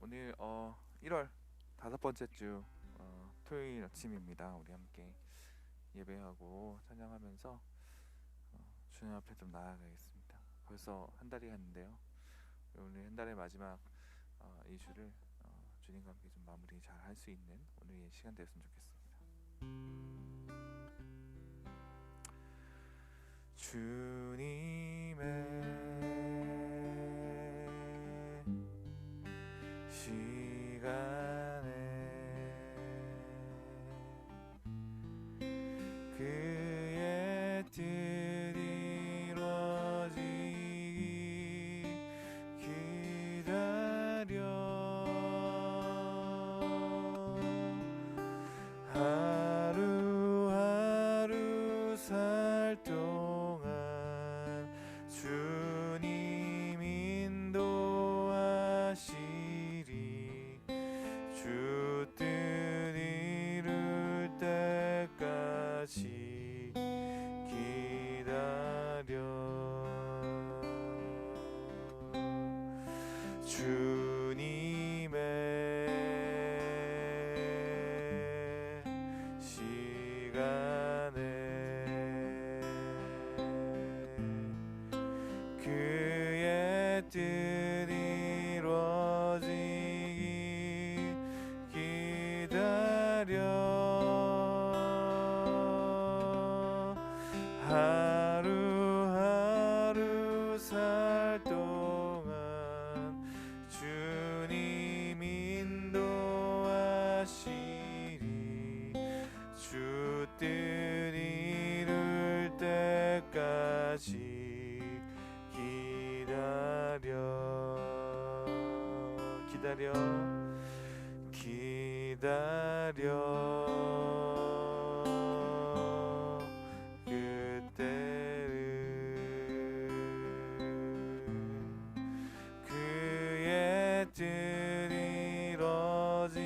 오늘 1월 다섯 번째 주 토요일 아침입니다. 우리 함께 예배하고 찬양하면서 주님 앞에 좀 나아가겠습니다. 벌써 한 달이 갔는데요. 오늘 한 달의 마지막 이 주를 주님과 함께 좀 마무리 잘 할 수 있는 오늘의 시간 되었으면 좋겠습니다. 주님의 시간에 그의 뜻이 이루어지기 기다려 하루하루 살 동안 주님 인도하시리 주 뜻 이룰 때까지 기다려 주님의 시간에 그의 뜻 이루어지기 기다려 하루하루 살 동안 주님 인도하시리 주 뜻 이룰 때까지 기다려 그때를 그의 뜻 이루어지기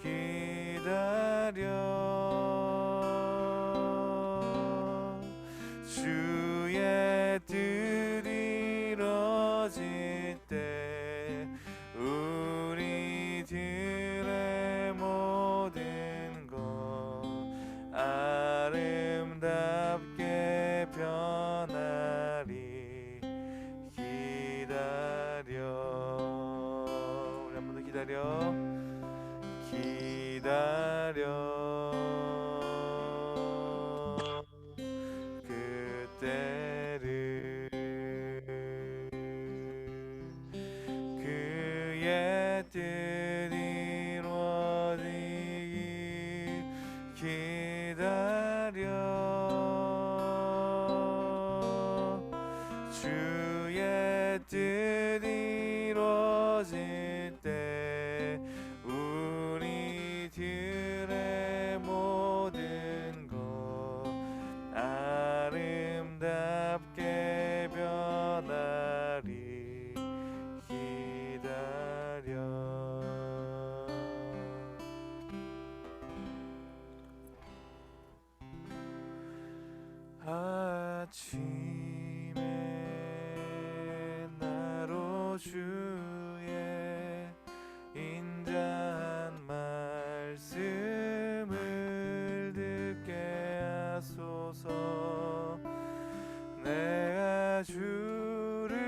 기다려 주의 뜻 이루어질 때 우리들의 모든 것 아름답게 변하리 기다려 우리 한 번 더 기다려 그때를 그의 뜻 이루어지기 기다려 주의 뜻 이루어질 때 우리들의 모든 것 아름답게 변하리 기다려 아침에 나로 주의 인자한 말씀을 듣게 하소서 내가 주를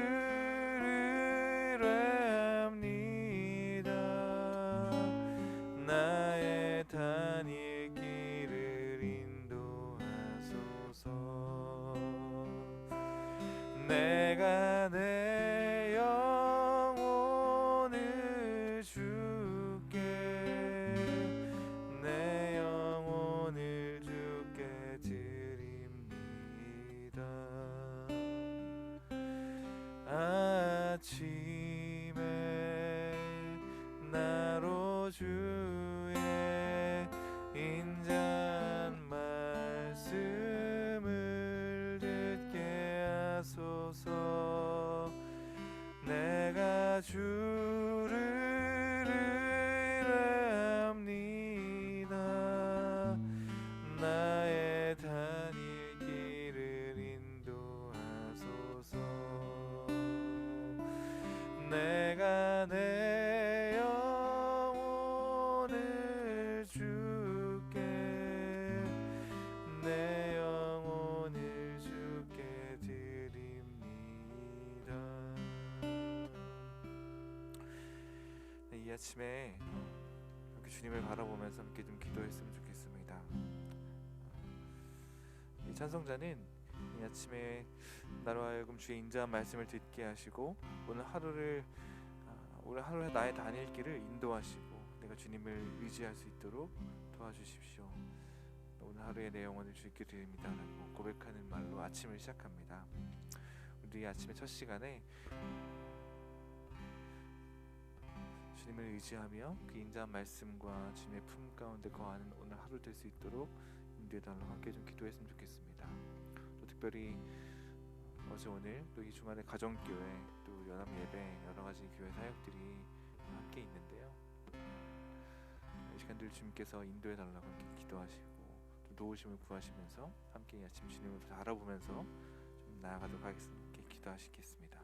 의뢰합니다 나의 다닐 길을 인도하소서 내가 내 영혼을 주께 내 영혼을 주께 드립니다 아침에 나로 주의 인자한 말씀을 듣게 하소서 아침에 이렇게 주님을 바라보면서 함께 좀 기도했으면 좋겠습니다. 이 찬송자는 이 아침에 나로 하여금 주의 인자한 말씀을 듣게 하시고 오늘 하루를 나의 다닐 길을 인도하시고 내가 주님을 의지할 수 있도록 도와주십시오. 오늘 하루의 내 영혼을 주께 드립니다라고 고백하는 말로 아침을 시작합니다. 우리 아침의 첫 시간에 주님을 의지하며 그 인자한 말씀과 주님의 품 가운데 거하는 오늘 하루 될 수 있도록 인도해달라고 함께 좀 기도했으면 좋겠습니다. 또 특별히 어제 오늘 또 이 주말에 가정교회 또 연합예배 여러가지 교회 사역들이 함께 있는데요, 이 시간들 주님께서 인도해달라고 함께 기도하시고 또 도우심을 구하시면서 함께 이 아침 주님을 바라보면서 좀 나아가도록 하겠습니다. 함께 기도하시겠습니다.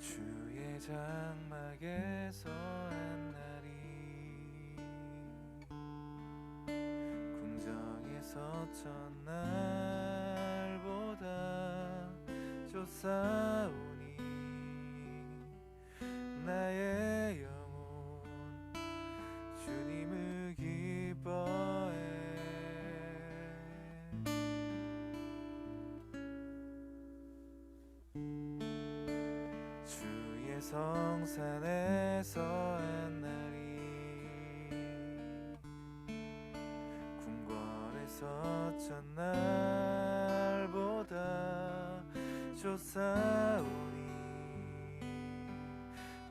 주의 장막에서 한 날이 궁정에서 첫날보다 좋사오니 나의 영혼 주님을 기뻐해. 주의 성산에서 한 날이 궁궐에서 첫날보다 좋사오니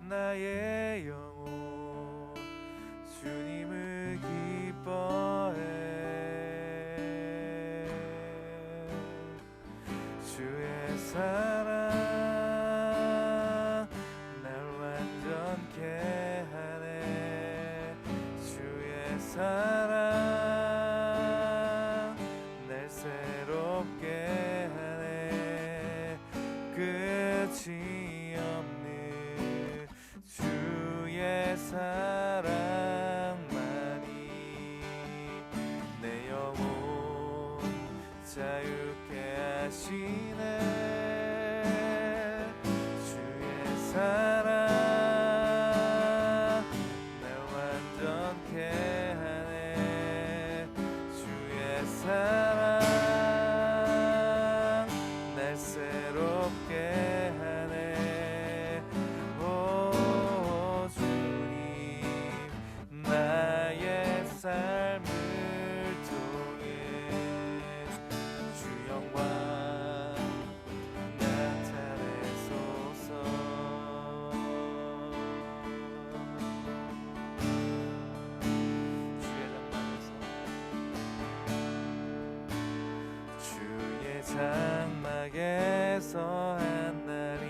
나의 영혼 주님을 기뻐해. 주의 사랑 날 완전케 하네. 주의 사랑 날 새롭게 하네. 끝이 없는 주의 사랑만이 내 영혼 자유케 하시네. 주의 사랑 날 완전케 하네. 주의 사랑 장막에서 한 날이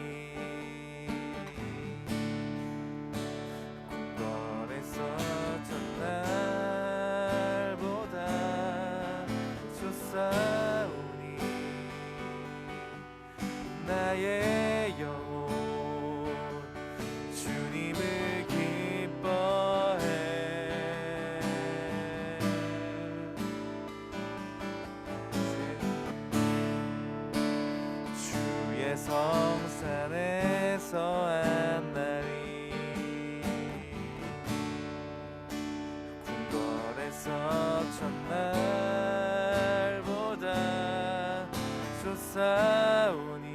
궁궐에서 첫날보다 좋사오니 나의 영혼 주님을 기뻐해 주의 성산에서 한 날이 궁궐에서 첫날보다 좋사오니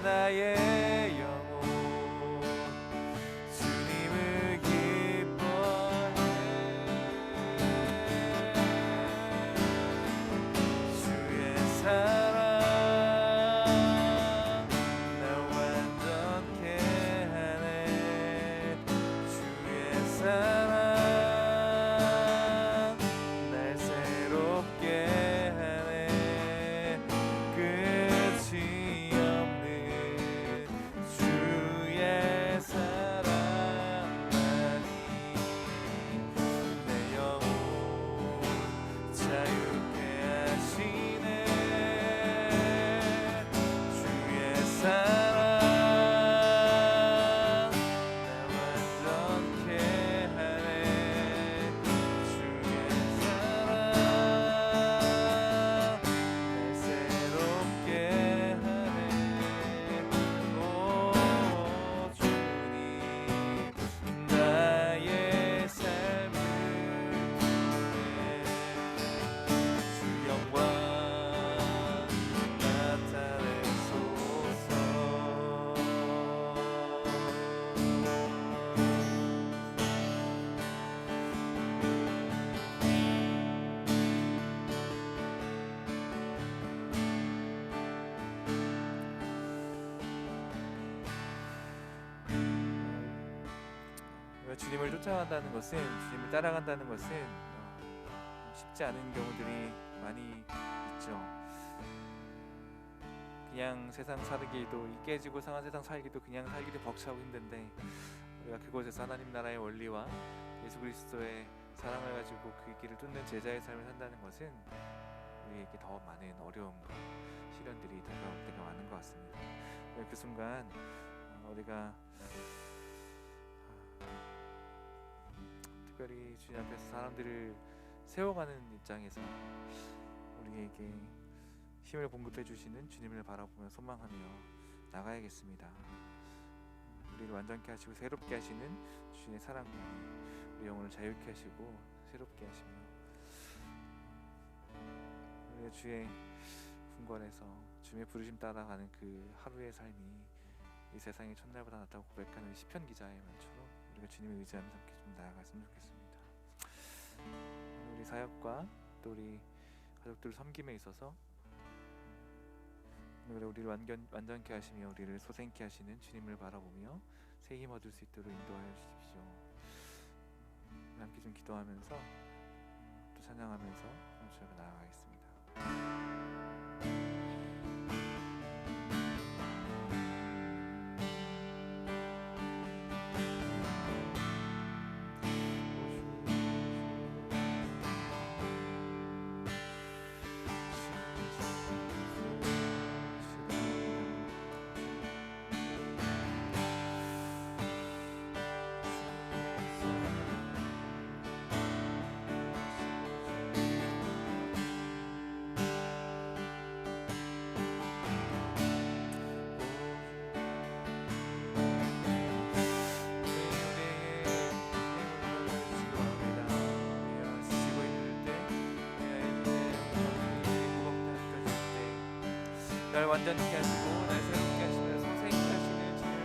나의 영혼 주님을 기뻐해 주의 사랑 날 완전케 하네 주의 사랑 날 새롭게 하네 끝이 없는 주의 사랑만이 내 영혼 자유케 하시네 주의 사랑 날 완전케 하네 주의 사랑 날 새롭게 하네 오 주님 나의 삶을 위해 주 영광 나타내소서 주님을 쫓아간다는 것은 주님을 따라간다는 것은 쉽지 않은 경우들이 많이 있죠. 그냥 세상 살기도 이 깨지고 상한 세상 살기도 그냥 살기도 벅차고 힘든데 우리가 그곳에서 하나님 나라의 원리와 예수 그리스도의 사랑을 가지고 그 길을 쫓는 제자의 삶을 산다는 것은 우리에게 더 많은 어려움과 시련들이 다가올 때가 많은 것 같습니다. 그 순간 우리가 특별히 주님 앞에서 사람들을 세워가는 입장에서 우리에게 힘을 공급해 주시는 주님을 바라보며 소망하며 나가야겠습니다. 우리를 완전케 하시고 새롭게 하시는 주님의 사랑만이 우리 영혼을 자유케 하시고 새롭게 하시며 우리가 주의 궁궐에서 주님의 부르심 따라가는 그 하루의 삶이 이 세상의 첫날보다 낫다고 고백하는 시편 기자의 말처럼 우리가 주님을 의지하면서 함께 좀 나아갔으면 좋겠습니다. 우리 사역과 또 우리 가족들 섬김에 있어서 우리를 완전케 하시며 우리를 소생케 하시는 주님을 바라보며 새 힘 얻을 수 있도록 인도하여 주십시오. 함께 좀 기도하면서 또 찬양하면서 저희가 나아가겠습니다. 날 완전히 하시고 날 새롭게 하시며 소생케 하시는 주님을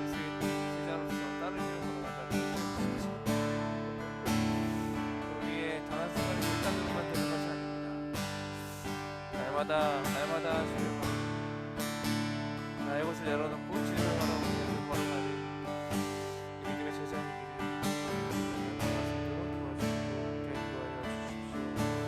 예수의 제자로서 따르며 걸어간다는 것을 우리의 당한 순간이 일단으로만 되는 것이 아닙니다. 날마다 주님을 나의 곳을 열어놓고 주님을 바라보며 걸어가는 믿음의 제자이기를 도와주시고 인도하여 주십시오.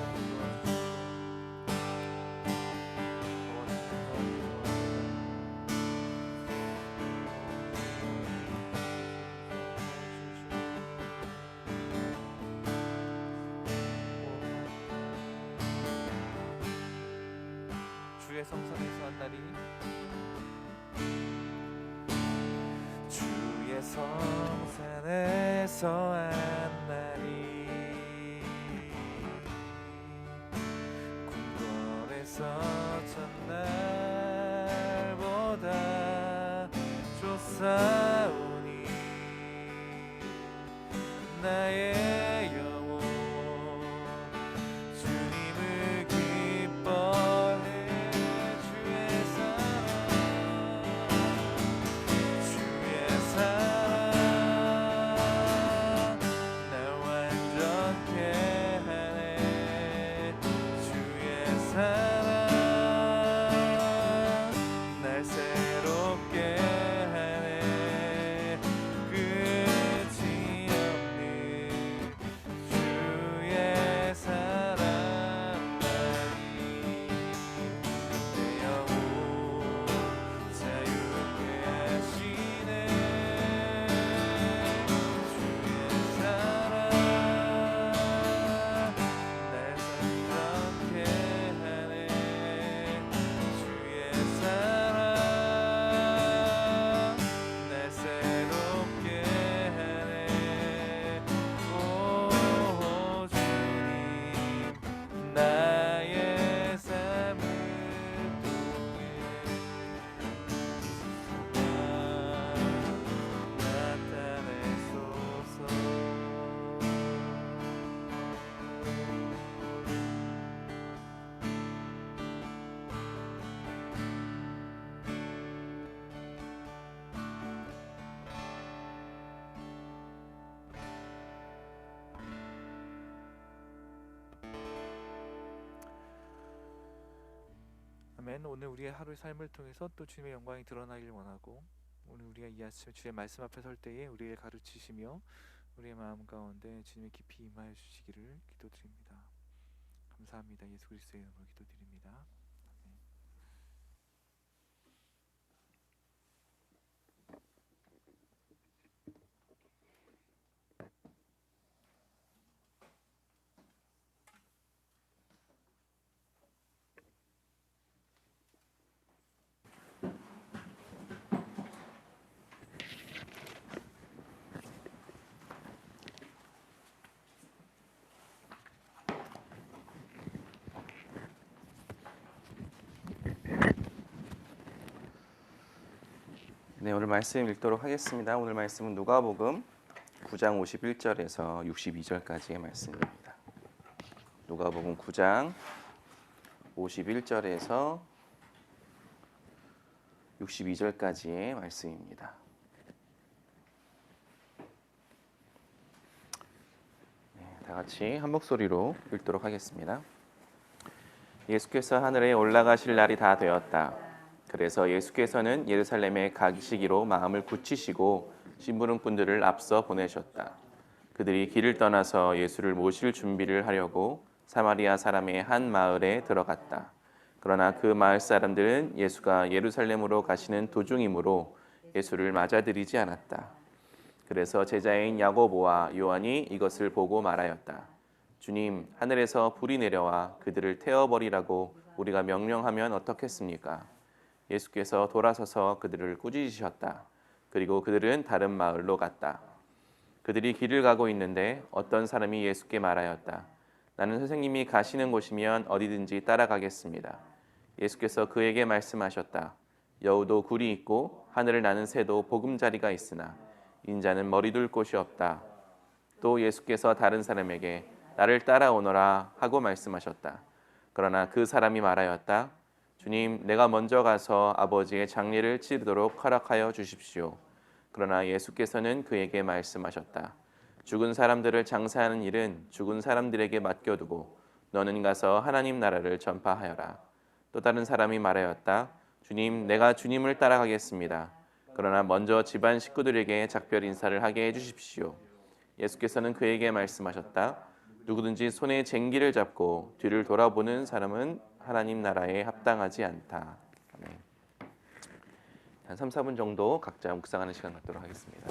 주의 성산에서 한 날이 주의 성산에서 한 날이 궁궐에서 첫날보다 쫓아오니 나의 영혼 주님을 기뻐해 주의 사랑 날 완전케 하네 주의 사랑 날 새롭게 하네 끝이 없는 주의 사랑만이 내 영혼 자유케 하시네 주의 사랑 날 성장케 하네 주의 사랑 날 새롭게 하네 오 주님 나의 삶을 통해 나타내소서 아멘. 오늘 우리의 하루의 삶을 통해서 또 주님의 영광이 드러나길 원하고 오늘 우리가 이 아침 주의 말씀 앞에 설 때에 우리를 가르치시며 우리의 마음 가운데 주님의 깊이 임하여 주시기를 기도드립니다. 감사합니다. 예수 그리스도의 이름으로 기도드립니다. 아멘. 네, 오늘 말씀 읽도록 하겠습니다. 오늘 말씀은 누가복음 9장 51절에서 62절까지의 말씀입니다. 누가복음 9장 51절에서 62절까지의 말씀입니다. 네, 다 같이 한 목소리로 읽도록 하겠습니다. 예수께서 하늘에 올라가실 날이 다 되었다. 그래서 예수께서는 예루살렘에 가시기로 마음을 굳히시고 심부름꾼들을 앞서 보내셨다. 그들이 길을 떠나서 예수를 모실 준비를 하려고 사마리아 사람의 한 마을에 들어갔다. 그러나 그 마을 사람들은 예수가 예루살렘으로 가시는 도중이므로 예수를 맞아들이지 않았다. 그래서 제자인 야고보와 요한이 이것을 보고 말하였다. 주님, 하늘에서 불이 내려와 그들을 태워버리라고 우리가 명령하면 어떻겠습니까? 예수께서 돌아서서 그들을 꾸짖으셨다. 그리고 그들은 다른 마을로 갔다. 그들이 길을 가고 있는데 어떤 사람이 예수께 말하였다. 나는 선생님이 가시는 곳이면 어디든지 따라가겠습니다. 예수께서 그에게 말씀하셨다. 여우도 굴이 있고 하늘을 나는 새도 보금자리가 있으나 인자는 머리 둘 곳이 없다. 또 예수께서 다른 사람에게 나를 따라오너라 하고 말씀하셨다. 그러나 그 사람이 말하였다. 주님, 내가 먼저 가서 아버지의 장례를 치르도록 허락하여 주십시오. 그러나 예수께서는 그에게 말씀하셨다. 죽은 사람들을 장사하는 일은 죽은 사람들에게 맡겨두고 너는 가서 하나님 나라를 전파하여라. 또 다른 사람이 말하였다. 주님, 내가 주님을 따라가겠습니다. 그러나 먼저 집안 식구들에게 작별 인사를 하게 해주십시오. 예수께서는 그에게 말씀하셨다. 누구든지 손에 쟁기를 잡고 뒤를 돌아보는 사람은 하나님 나라에 합당하지 않다. 아멘. 한 3, 4분 정도 각자 묵상하는 시간 갖도록 하겠습니다.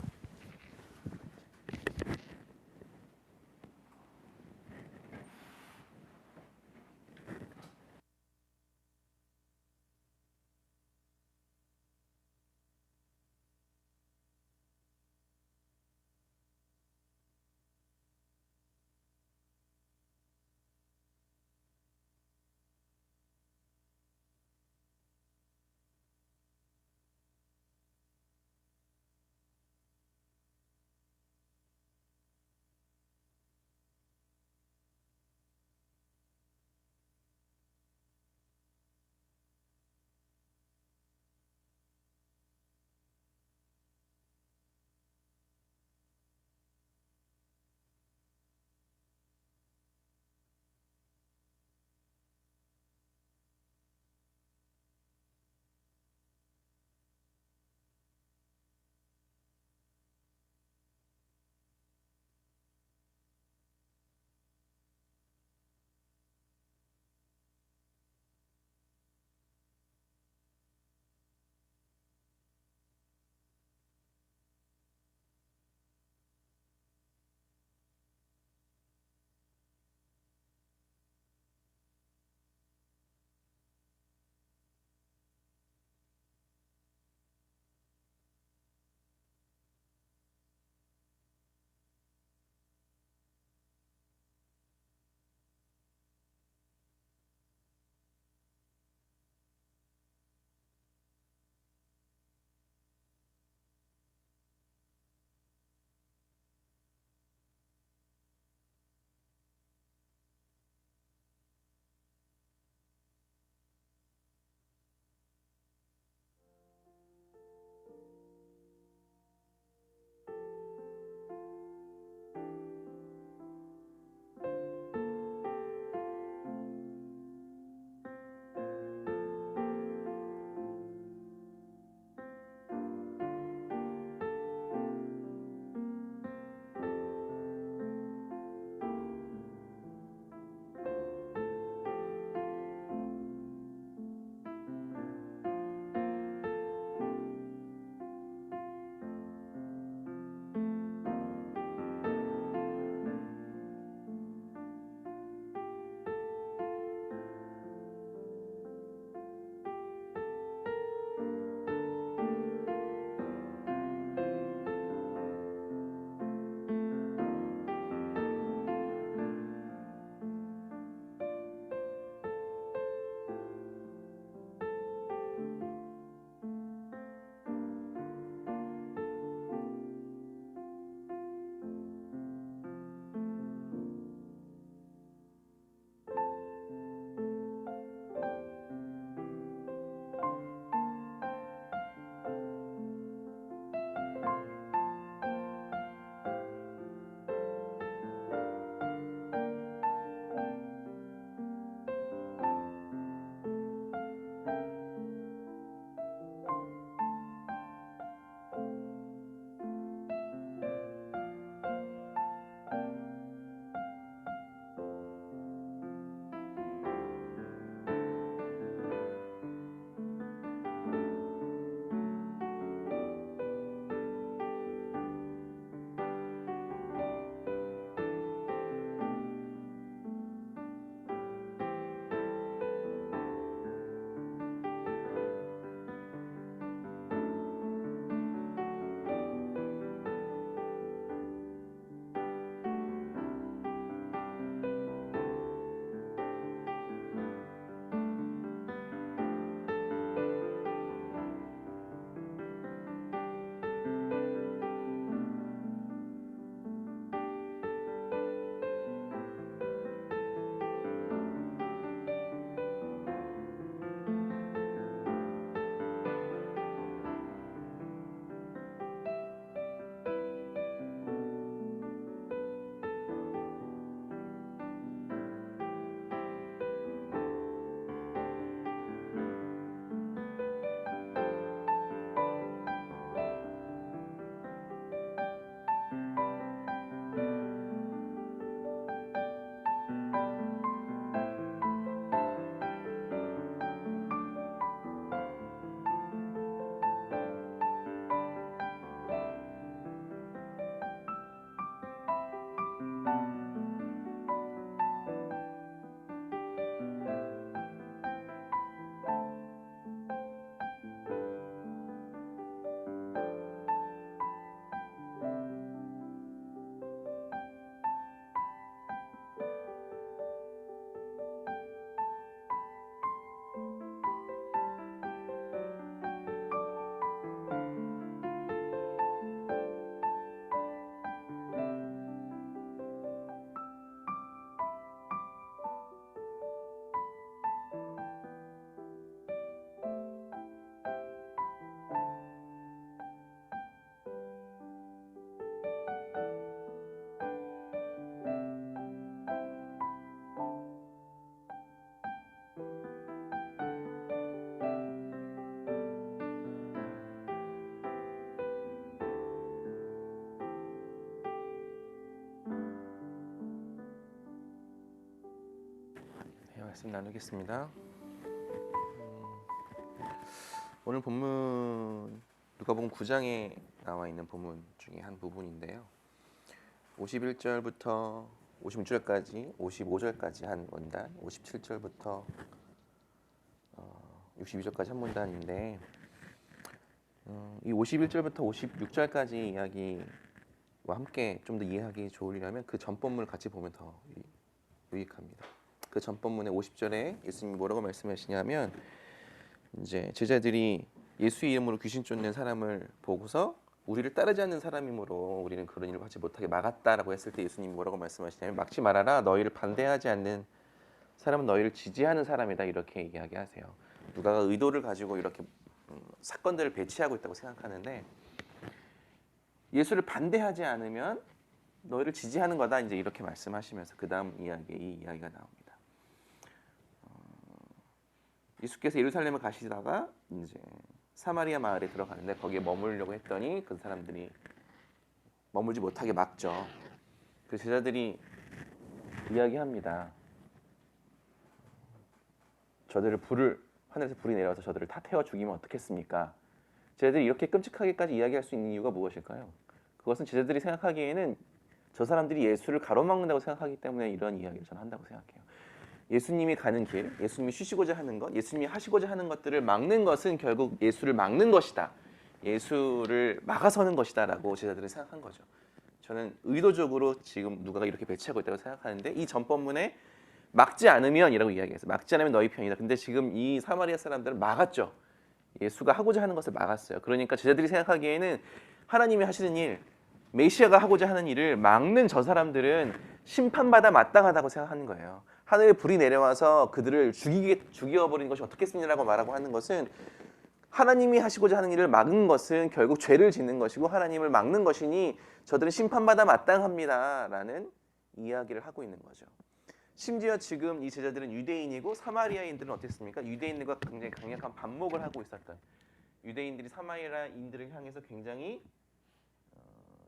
말씀 나누겠습니다. 오늘 본문 누가복음 9장에 나와 있는 본문 중에 한 부분인데요. 51절부터 56절까지, 55절까지 한 문단, 57절부터 62절까지 한 문단인데 이 51절부터 56절까지 이야기와 함께 좀 더 이해하기 좋으려면 그 전 본문을 같이 보면 더 유익합니다. 그 전 본문의 50절에 예수님이 뭐라고 말씀하시냐면 이제 제자들이 예수의 이름으로 귀신 쫓는 사람을 보고서 우리를 따르지 않는 사람이므로 우리는 그런 일을 하지 못하게 막았다라고 했을 때 예수님이 뭐라고 말씀하시냐면 막지 말아라. 너희를 반대하지 않는 사람은 너희를 지지하는 사람이다. 이렇게 이야기하세요. 누가가 의도를 가지고 이렇게 사건들을 배치하고 있다고 생각하는데 예수를 반대하지 않으면 너희를 지지하는 거다. 이제 이렇게 말씀하시면서 그 다음 이야기에 이 이야기가 나옵니다. 예수께서 예루살렘을 가시다가 이제 사마리아 마을에 들어가는데 거기에 머무르려고 했더니 그 사람들이 머물지 못하게 막죠. 그 제자들이 이야기합니다. 저들을 하늘에서 불이 내려와서 저들을 다 태워 죽이면 어떻겠습니까? 제자들이 이렇게 끔찍하게까지 이야기할 수 있는 이유가 무엇일까요? 그것은 제자들이 생각하기에는 저 사람들이 예수를 가로막는다고 생각하기 때문에 이런 이야기를 저는 한다고 생각해요. 예수님이 가는 길, 예수님이 쉬시고자 하는 것, 예수님이 하시고자 하는 것들을 막는 것은 결국 예수를 막는 것이다. 예수를 막아서는 것이다 라고 제자들은 생각한 거죠. 저는 의도적으로 지금 누가가 이렇게 배치하고 있다고 생각하는데 이 전 본문에 막지 않으면 이라고 이야기했어요. 막지 않으면 너희 편이다. 근데 지금 이 사마리아 사람들은 막았죠. 예수가 하고자 하는 것을 막았어요. 그러니까 제자들이 생각하기에는 하나님이 하시는 일, 메시아가 하고자 하는 일을 막는 저 사람들은 심판받아 마땅하다고 생각하는 거예요. 하늘에 불이 내려와서 그들을 죽여버리는 것이 어떻겠습니다라고 말하고 하는 것은 하나님이 하시고자 하는 일을 막은 것은 결국 죄를 짓는 것이고 하나님을 막는 것이니 저들은 심판받아 마땅합니다라는 이야기를 하고 있는 거죠. 심지어 지금 이 제자들은 유대인이고 사마리아인들은 어땠습니까? 유대인들과 굉장히 강력한 반목을 하고 있었던 유대인들이 사마리아인들을 향해서 굉장히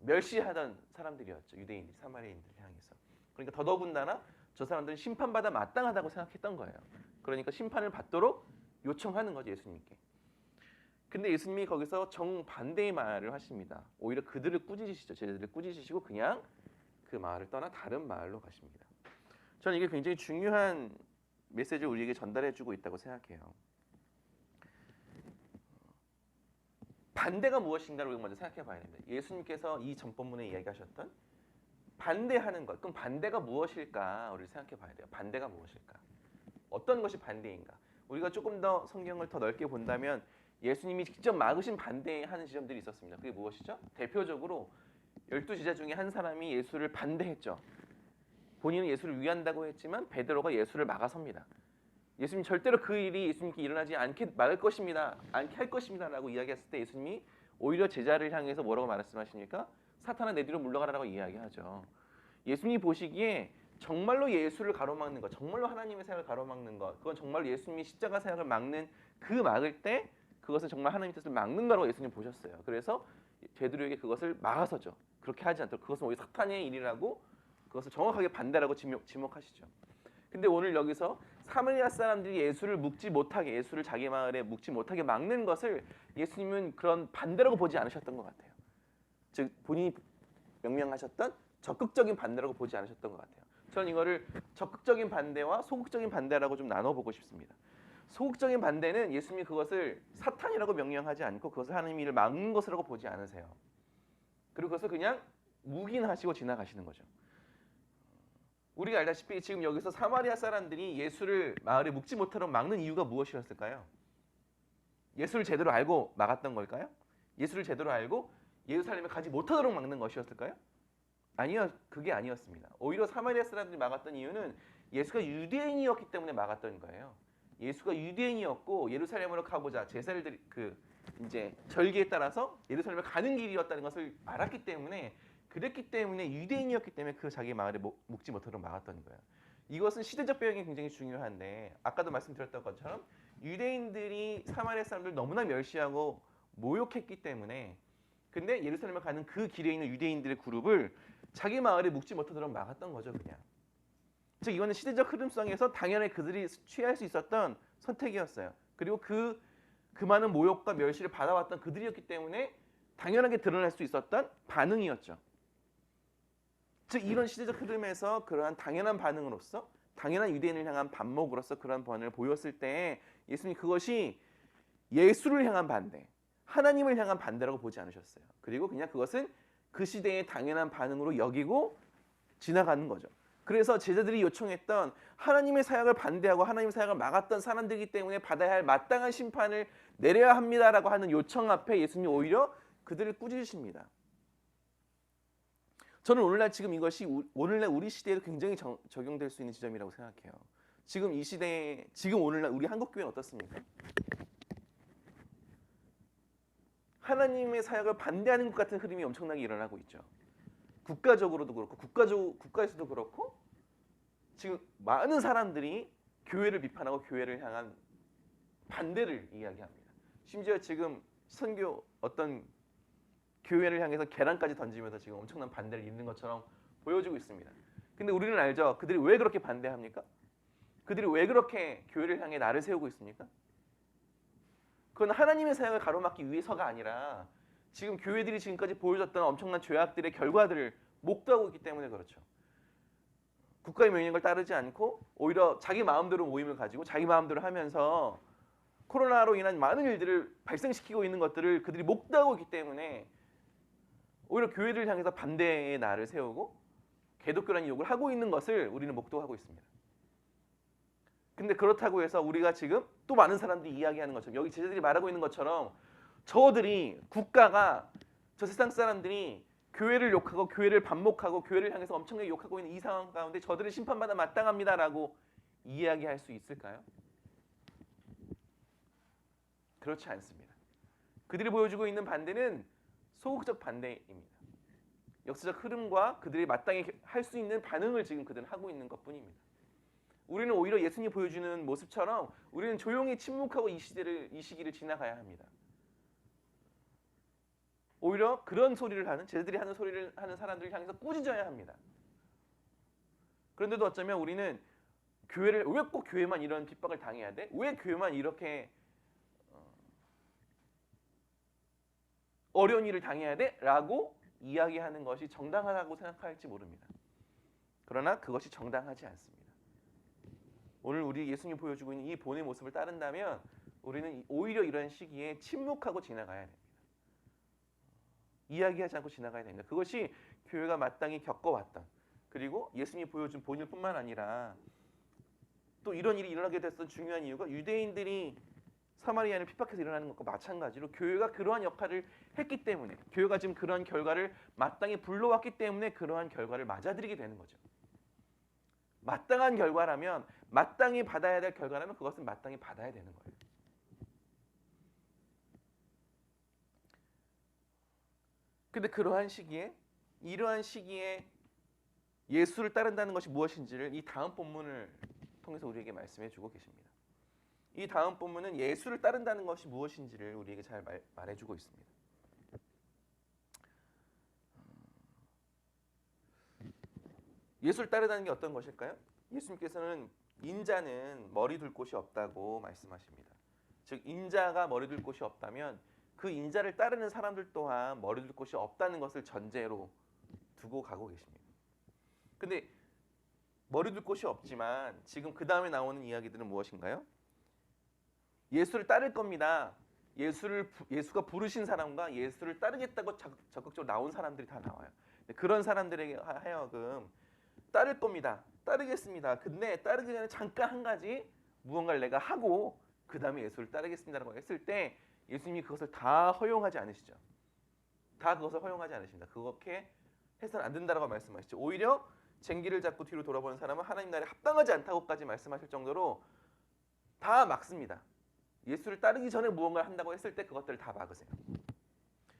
멸시하던 사람들이었죠. 유대인들이 사마리아인들을 향해서. 그러니까 더더군다나 저 사람들은 심판받아 마땅하다고 생각했던 거예요. 그러니까 심판을 받도록 요청하는 거죠, 예수님께. 근데 예수님이 거기서 정반대의 말을 하십니다. 오히려 그들을 꾸짖으시죠. 제자들을 꾸짖으시고 그냥 그 마을을 떠나 다른 마을로 가십니다. 저는 이게 굉장히 중요한 메시지를 우리에게 전달해주고 있다고 생각해요. 반대가 무엇인가를 우리가 먼저 생각해 봐야 됩니다. 예수님께서 이 전 본문에 이야기하셨던 반대하는 것, 그럼 반대가 무엇일까? 우리를 생각해 봐야 돼요. 반대가 무엇일까? 어떤 것이 반대인가? 우리가 조금 더 성경을 더 넓게 본다면 예수님이 직접 막으신 반대하는 지점들이 있었습니다. 그게 무엇이죠? 대표적으로 12제자 중에 한 사람이 예수를 반대했죠. 본인은 예수를 위한다고 했지만 베드로가 예수를 막아섭니다. 예수님 절대로 그 일이 예수님께 일어나지 않게 막을 것입니다. 않게 할 것입니다라고 이야기했을 때 예수님이 오히려 제자를 향해서 뭐라고 말씀하십니까? 사탄아 내 뒤로 물러가라라고 이야기하죠. 예수님이 보시기에 정말로 예수를 가로막는 것, 정말로 하나님의 사역을 가로막는 것, 그건 정말로 예수님이 십자가 사역을 막는 그 막을 때 그것은 정말 하나님의 뜻을 막는 거라고 예수님 보셨어요. 그래서 베드로에게 그것을 막아서죠. 그렇게 하지 않도록 그것은 오히려 사탄의 일이라고 그것을 정확하게 반대라고 지목하시죠. 근데 오늘 여기서 사마리아 사람들이 예수를 예수를 자기 마을에 묵지 못하게 막는 것을 예수님은 그런 반대라고 보지 않으셨던 것 같아요. 즉 본인이 명명하셨던 적극적인 반대라고 보지 않으셨던 것 같아요. 저는 이거를 적극적인 반대와 소극적인 반대라고 좀 나눠보고 싶습니다. 소극적인 반대는 예수님이 그것을 사탄이라고 명명하지 않고 그것을 하나님의 일을 막는 것이라고 보지 않으세요. 그리고 그것을 그냥 묵인하시고 지나가시는 거죠. 우리가 알다시피 지금 여기서 사마리아 사람들이 예수를 마을에 묵지 못하도록 막는 이유가 무엇이었을까요? 예수를 제대로 알고 막았던 걸까요? 예수를 제대로 알고 예루살렘에 가지 못하도록 막는 것이었을까요? 아니요, 그게 아니었습니다. 오히려 사마리아 사람들이 막았던 이유는 예수가 유대인이었기 때문에 막았던 거예요. 예수가 유대인이었고 예루살렘으로 가고자 제사를 이제 절기에 따라서 예루살렘에 가는 길이었다는 것을 알았기 때문에 그랬기 때문에 유대인이었기 때문에 그 자기 마을에 묵지 못하도록 막았던 거예요. 이것은 시대적 배경이 굉장히 중요한데 아까도 말씀드렸던 것처럼 유대인들이 사마리아 사람들을 너무나 멸시하고 모욕했기 때문에 근데 예루살렘에 가는 그 길에 있는 유대인들의 그룹을 자기 마을에 묵지 못하도록 막았던 거죠. 그냥 즉 이거는 시대적 흐름성에서 당연히 그들이 취할 수 있었던 선택이었어요. 그리고 그 많은 모욕과 멸시를 받아왔던 그들이었기 때문에 당연하게 드러날 수 있었던 반응이었죠. 즉 이런 시대적 흐름에서 그러한 당연한 반응으로서 당연한 유대인을 향한 반목으로서 그러한 반응을 보였을 때 예수님 그것이 예수를 향한 반대, 하나님을 향한 반대라고 보지 않으셨어요. 그리고 그냥 그것은 그 시대의 당연한 반응으로 여기고 지나가는 거죠. 그래서 제자들이 요청했던 하나님의 사역을 반대하고 하나님의 사역을 막았던 사람들이기 때문에 받아야 할 마땅한 심판을 내려야 합니다라고 하는 요청 앞에 예수님이 오히려 그들을 꾸짖으십니다. 저는 오늘날 지금 이것이 오늘날 우리 시대에도 굉장히 적용될 수 있는 지점이라고 생각해요. 지금 이 시대에 지금 오늘날 우리 한국 교회는 어떻습니까? 하나님의 사역을 반대하는 것 같은 흐름이 엄청나게 일어나고 있죠. 국가적으로도 그렇고 국가에서도 그렇고 지금 많은 사람들이 교회를 비판하고 교회를 향한 반대를 이야기합니다. 심지어 지금 선교 어떤 교회를 향해서 계란까지 던지면서 지금 엄청난 반대를 일는 것처럼 보여지고 있습니다. 근데 우리는 알죠. 그들이 왜 그렇게 반대합니까? 그들이 왜 그렇게 교회를 향해 날을 세우고 있습니까? 그건 하나님의 사역을 가로막기 위해서가 아니라 지금 교회들이 지금까지 보여줬던 엄청난 죄악들의 결과들을 목도하고 있기 때문에 그렇죠. 국가의 명령을 따르지 않고 오히려 자기 마음대로 모임을 가지고 자기 마음대로 하면서 코로나로 인한 많은 일들을 발생시키고 있는 것들을 그들이 목도하고 있기 때문에 오히려 교회를 향해서 반대의 날을 세우고 개독교라는 욕을 하고 있는 것을 우리는 목도하고 있습니다. 근데 그렇다고 해서 우리가 지금 또 많은 사람들이 이야기하는 것처럼 여기 제자들이 말하고 있는 것처럼 저들이 국가가 저 세상 사람들이 교회를 욕하고 교회를 반목하고 교회를 향해서 엄청나게 욕하고 있는 이 상황 가운데 저들을 심판받아 마땅합니다라고 이야기할 수 있을까요? 그렇지 않습니다. 그들이 보여주고 있는 반대는 소극적 반대입니다. 역사적 흐름과 그들이 마땅히 할 수 있는 반응을 지금 그들은 하고 있는 것뿐입니다. 우리는 오히려 예수님이 보여주는 모습처럼 우리는 조용히 침묵하고 이 시기를 지나가야 합니다. 오히려 그런 소리를 하는 제자들이 하는 소리를 하는 사람들을 향해서 꾸짖어야 합니다. 그런데도 어쩌면 우리는 교회를 왜 꼭 교회만 이런 핍박을 당해야 돼? 왜 교회만 이렇게 어려운 일을 당해야 돼? 라고 이야기하는 것이 정당하다고 생각할지 모릅니다. 그러나 그것이 정당하지 않습니다. 오늘 우리 예수님이 보여주고 있는 이 본의 모습을 따른다면 우리는 오히려 이런 시기에 침묵하고 지나가야 됩니다. 이야기하지 않고 지나가야 됩니다. 그것이 교회가 마땅히 겪어왔던 그리고 예수님이 보여준 본일 뿐만 아니라 또 이런 일이 일어나게 됐던 중요한 이유가 유대인들이 사마리아인을 핍박해서 일어나는 것과 마찬가지로 교회가 그러한 역할을 했기 때문에 교회가 지금 그러한 결과를 마땅히 불러왔기 때문에 그러한 결과를 맞아들이게 되는 거죠. 마땅한 결과라면 마땅히 받아야 될 결과라면 그것은 마땅히 받아야 되는 거예요. 근데 이러한 시기에 예수를 따른다는 것이 무엇인지를 이 다음 본문을 통해서 우리에게 말씀해 주고 계십니다. 이 다음 본문은 예수를 따른다는 것이 무엇인지를 우리에게 잘 말해주고 있습니다. 예수를 따르다는 게 어떤 것일까요? 예수님께서는 인자는 머리 둘 곳이 없다고 말씀하십니다. 즉 인자가 머리 둘 곳이 없다면 그 인자를 따르는 사람들 또한 머리 둘 곳이 없다는 것을 전제로 두고 가고 계십니다. 근데 머리 둘 곳이 없지만 지금 그 다음에 나오는 이야기들은 무엇인가요? 예수를 따를 겁니다. 예수가 부르신 사람과 예수를 따르겠다고 적극적으로 나온 사람들이 다 나와요. 그런 사람들에게 하여금 따를 겁니다. 따르겠습니다. 근데 따르기 전에 잠깐 한 가지 무언가를 내가 하고 그 다음에 예수를 따르겠습니다라고 했을 때 예수님이 그것을 다 허용하지 않으시죠. 다 그것을 허용하지 않으십니다. 그렇게 해서는 안 된다라고 말씀하시죠. 오히려 쟁기를 잡고 뒤로 돌아보는 사람은 하나님 나라에 합당하지 않다고까지 말씀하실 정도로 다 막습니다. 예수를 따르기 전에 무언가를 한다고 했을 때 그것들을 다 막으세요.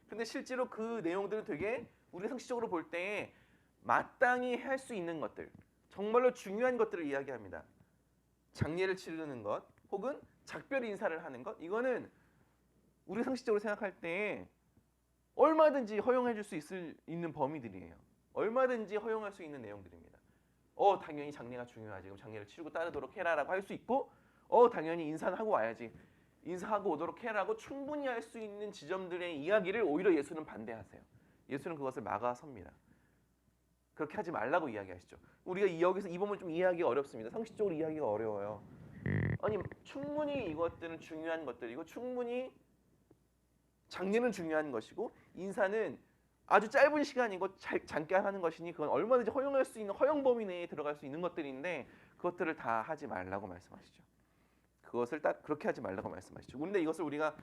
근데 실제로 그 내용들은 되게 우리 상식적으로 볼 때 마땅히 할 수 있는 것들, 정말로 중요한 것들을 이야기합니다. 장례를 치르는 것, 혹은 작별 인사를 하는 것, 이거는 우리 상식적으로 생각할 때 얼마든지 허용해 줄 수 있는 범위들이에요. 얼마든지 허용할 수 있는 내용들입니다. 당연히 장례가 중요하지. 그럼 장례를 치르고 따르도록 해라라고 할 수 있고 당연히 인사는 하고 와야지. 인사하고 오도록 해라고 충분히 할 수 있는 지점들의 이야기를 오히려 예수는 반대하세요. 예수는 그것을 막아섭니다. 그렇게 하지 말라고 이야기하시죠. 우리가 여기서 이 부분을 좀 이해하기가 어렵습니다. 상식적으로 이해하기가 어려워요. 아니 충분히 이것들은 중요한 것들이고 충분히 장례는 중요한 것이고 인사는 아주 짧은 시간이고 잠깐 하는 것이니 그건 얼마든지 허용할 수 있는 허용 범위 내에 들어갈 수 있는 것들인데 그것들을 다 하지 말라고 말씀하시죠. 그것을 딱 그렇게 하지 말라고 말씀하시죠. 그런데 이것을 우리가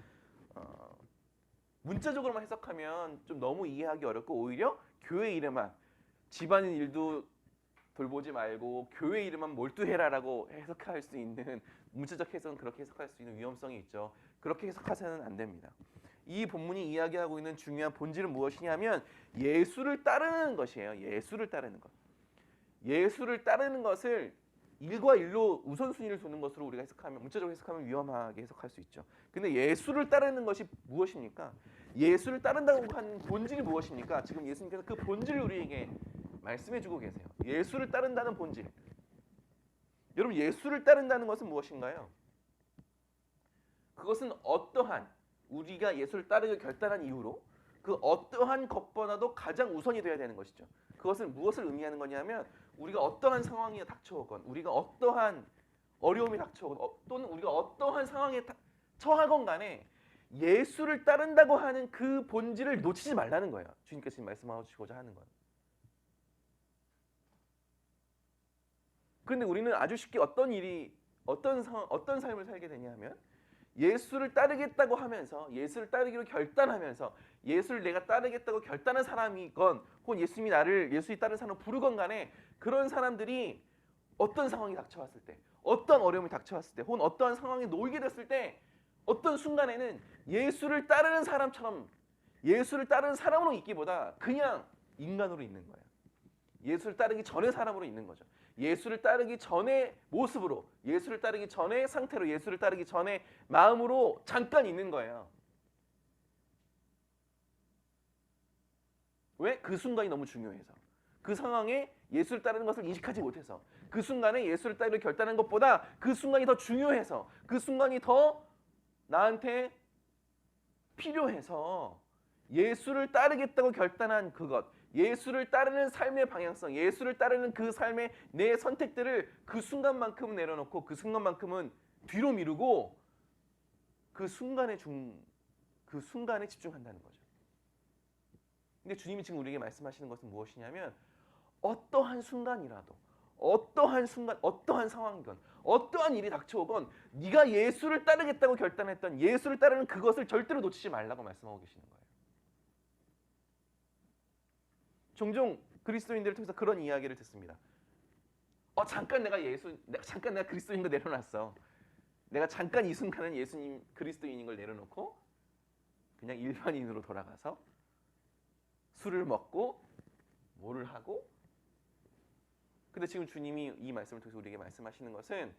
문자적으로만 해석하면 좀 너무 이해하기 어렵고 오히려 교회 이름만 집안의 일도 돌보지 말고 교회 이름만 몰두해라라고 해석할 수 있는 문자적 해석은 그렇게 해석할 수 있는 위험성이 있죠. 그렇게 해석하셔서는 안 됩니다. 이 본문이 이야기하고 있는 중요한 본질은 무엇이냐면 예수를 따르는 것이에요. 예수를 따르는 것. 예수를 따르는 것을 일과 일로 우선순위를 두는 것으로 우리가 해석하면 문자적으로 해석하면 위험하게 해석할 수 있죠. 근데 예수를 따르는 것이 무엇입니까? 예수를 따른다고 하는 본질이 무엇입니까? 지금 예수님께서 그 본질을 우리에게 말씀해주고 계세요. 예수를 따른다는 본질. 여러분 예수를 따른다는 것은 무엇인가요? 그것은 어떠한 우리가 예수를 따르기로 결단한 이유로 그 어떠한 것보다도 가장 우선이 되어야 되는 것이죠. 그것은 무엇을 의미하는 거냐면 우리가 어떠한 상황이 닥쳐오건 우리가 어떠한 어려움이 닥쳐오건 또는 우리가 어떠한 상황에 처하건 간에 예수를 따른다고 하는 그 본질을 놓치지 말라는 거예요. 주님께서 지금 말씀하시고자 하는 건. 그런데 우리는 아주 쉽게 어떤 삶을 살게 되냐면 예수를 따르겠다고 하면서 예수를 따르기로 결단하면서 예수를 내가 따르겠다고 결단한 사람이건 혹은 예수님이 따른 사람을 부르건 간에 그런 사람들이 어떤 상황이 닥쳐왔을 때 어떤 어려움이 닥쳐왔을 때 혹은 어떠한 상황에 놓이게 됐을 때 어떤 순간에는 예수를 따르는 사람처럼 예수를 따르는 사람으로 있기보다 그냥 인간으로 있는 거예요. 예수를 따르기 전의 사람으로 있는 거죠. 예수를 따르기 전의 모습으로, 예수를 따르기 전의 상태로, 예수를 따르기 전의 마음으로 잠깐 있는 거예요. 왜? 그 순간이 너무 중요해서. 그 상황에 예수를 따르는 것을 인식하지 못해서. 그 순간에 예수를 따르기로 결단한 것보다 그 순간이 더 중요해서. 그 순간이 더 나한테 필요해서 예수를 따르겠다고 결단한 그것, 예수를 따르는 삶의 방향성, 예수를 따르는 그 삶의 내 선택들을 그 순간만큼은 내려놓고 그 순간만큼은 뒤로 미루고 그 순간에 집중한다는 거죠. 근데 주님이 지금 우리에게 말씀하시는 것은 무엇이냐면 어떠한 순간이라도 어떠한 상황이건 어떠한 일이 닥쳐오건 네가 예수를 따르겠다고 결단했던 예수를 따르는 그것을 절대로 놓치지 말라고 말씀하고 계시는 거예요. 종종 그리스도인들을 통해서 그런 이야기를 듣습니다. 잠깐 내가 그리스도인 걸 내려놨어. 내가 잠깐 이 순간은 예수님 그리스도인인 걸 내려놓고 그냥 일반인으로 돌아가서 술을 먹고 뭐를 하고. 근데 지금 주님이 이 말씀을 통해서 우리에게 말씀하시는 것은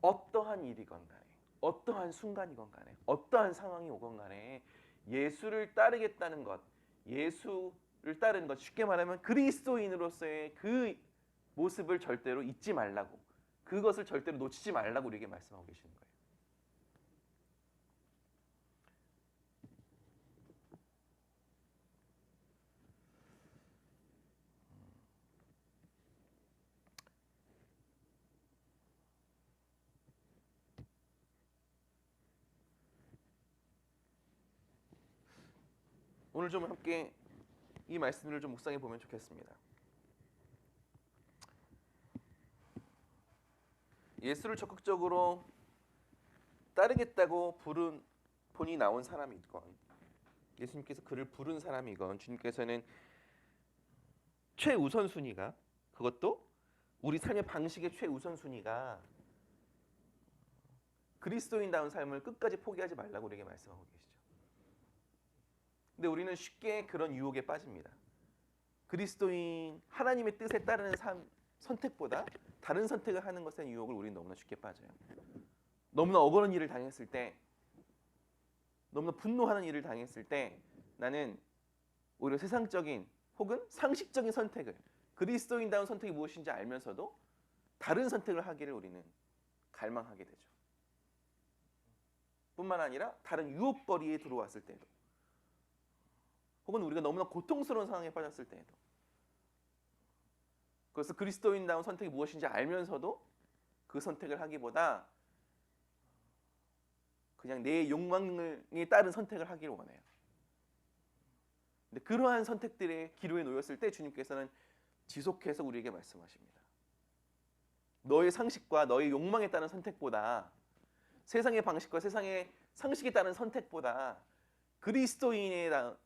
어떠한 일이건 간에 어떠한 순간이건 간에 어떠한 상황이 오건 간에 예수를 따르겠다는 것, 예수를 따르는 것, 쉽게 말하면 그리스도인으로서의 그 모습을 절대로 잊지 말라고, 그것을 절대로 놓치지 말라고 우리에게 말씀하고 계시는 거예요. 오늘 좀 함께 이 말씀을 좀 묵상해 보면 좋겠습니다. 예수를 적극적으로 따르겠다고 본이 나온 사람이건 예수님께서 그를 부른 사람이건 주님께서는 최우선순위가, 그것도 우리 삶의 방식의 최우선순위가 그리스도인다운 삶을 끝까지 포기하지 말라고 우리에게 말씀하고 계시죠. 근데 우리는 쉽게 그런 유혹에 빠집니다. 그리스도인 하나님의 뜻에 따르는 선택보다 다른 선택을 하는 것에 대한 유혹을 우리는 너무나 쉽게 빠져요. 너무나 억울한 일을 당했을 때, 너무나 분노하는 일을 당했을 때 나는 오히려 세상적인 혹은 상식적인 선택을, 그리스도인다운 선택이 무엇인지 알면서도 다른 선택을 하기를 우리는 갈망하게 되죠. 뿐만 아니라 다른 유혹거리에 들어왔을 때도, 혹은 우리가 너무나 고통스러운 상황에 빠졌을 때에도, 그래서 그리스도인다운 선택이 무엇인지 알면서도 그 선택을 하기보다 그냥 내 욕망에 따른 선택을 하기를 원해요. 근데 그러한 선택들의 기로에 놓였을 때 주님께서는 지속해서 우리에게 말씀하십니다. 너의 상식과 너의 욕망에 따른 선택보다, 세상의 방식과 세상의 상식에 따른 선택보다 그리스도인다운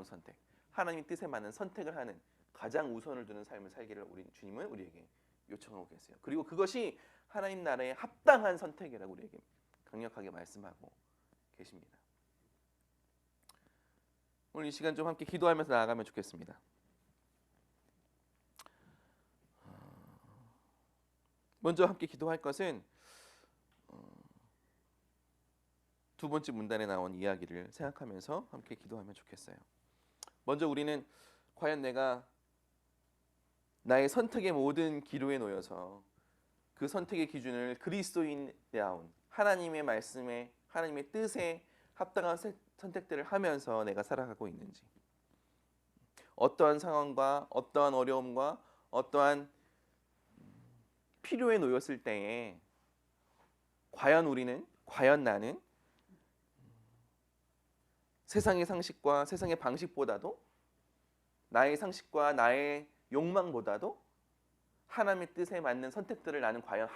선택, 하나님의 뜻에 맞는 선택을 하는, 가장 우선을 두는 삶을 살기를 주님은 우리에게 요청하고 계세요. 그리고 그것이 하나님 나라에 합당한 선택이라고 우리에게 강력하게 말씀하고 계십니다. 오늘 이 시간 좀 함께 기도하면서 나아가면 좋겠습니다. 먼저 함께 기도할 것은 두 번째 문단에 나온 이야기를 생각하면서 함께 기도하면 좋겠어요. 먼저 우리는 과연 내가 나의 선택의 모든 기로에 놓여서 그 선택의 기준을 그리스도인다운 하나님의 말씀에, 하나님의 뜻에 합당한 선택들을 하면서 내가 살아가고 있는지, 어떠한 상황과 어떠한 어려움과 어떠한 필요에 놓였을 때에 과연 나는 세상의 상식과 세상의 방식보다도, 나의 상식과 나의 욕망보다도 하나님의 뜻에 맞는 선택들을 나는 과연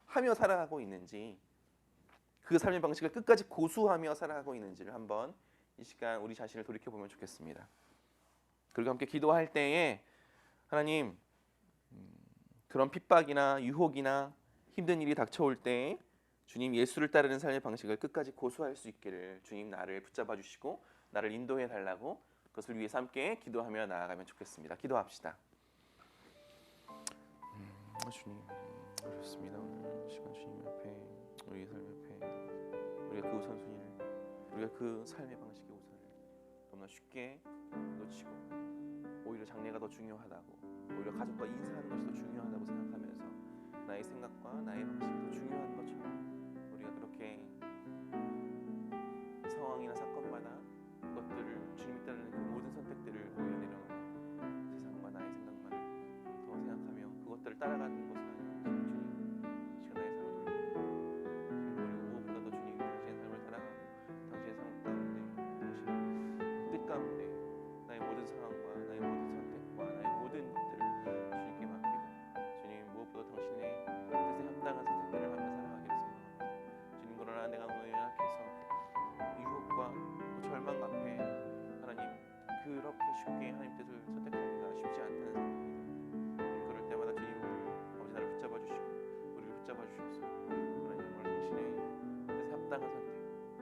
하며 살아가고 있는지, 그 삶의 방식을 끝까지 고수하며 살아가고 있는지를 한번 이 시간 우리 자신을 돌이켜보면 좋겠습니다. 그리고 함께 기도할 때에 하나님, 그런 핍박이나 유혹이나 힘든 일이 닥쳐올 때 주님, 예수를 따르는 삶의 방식을 끝까지 고수할 수 있기를 주님 나를 붙잡아 주시고 나를 인도해 달라고, 그것을 위해서 함께 기도하며 나아가면 좋겠습니다. 기도합시다. 주님, 그렇습니다. 오늘 시간 주님 앞에, 우리의 삶 앞에 우리가 그 우선순위를, 우리가 그 삶의 방식의 우선을 너무나 쉽게 놓치고 오히려 장래가 더 중요하다고, 오히려 가족과 인사하는 것이 더 중요하다고 생각하면서 나의 생각과 나의 방식이 더 중요한 것처럼 우리가 그렇게 상황이나 사건마다 그것들을 주님이 따르는 그 모든 선택들을 오히려 내려놓고 세상과 나의 생각만을 더 생각하며 그것들을 따라가는 것은 아니고 주님, 시간 나의 삶을 돌리고 그리고 무엇보다도 주님 당신의 삶을 살아가고 당신의 삶 가운데, 당신의 뜻 가운데 나의 모든 상황과 나의 모든 선택과 나의 모든 것들을 주님께 맡기고 주님, 무엇보다 당신의 뜻에 합당한 선택들을 하며 살아가기를 소망합니다. 주님, 그러나 내가 오늘 연약해서 유혹과 절망 앞에 하나님 그렇게 쉽게 하나님 뜻을 선택하기가 쉽지 않다는 생각입니다. 그럴 때마다 주님, 아버지 나를 붙잡아 주시고 우리를 붙잡아 주셔서 하나님 정말 당신의 뜻에 합당한 선택,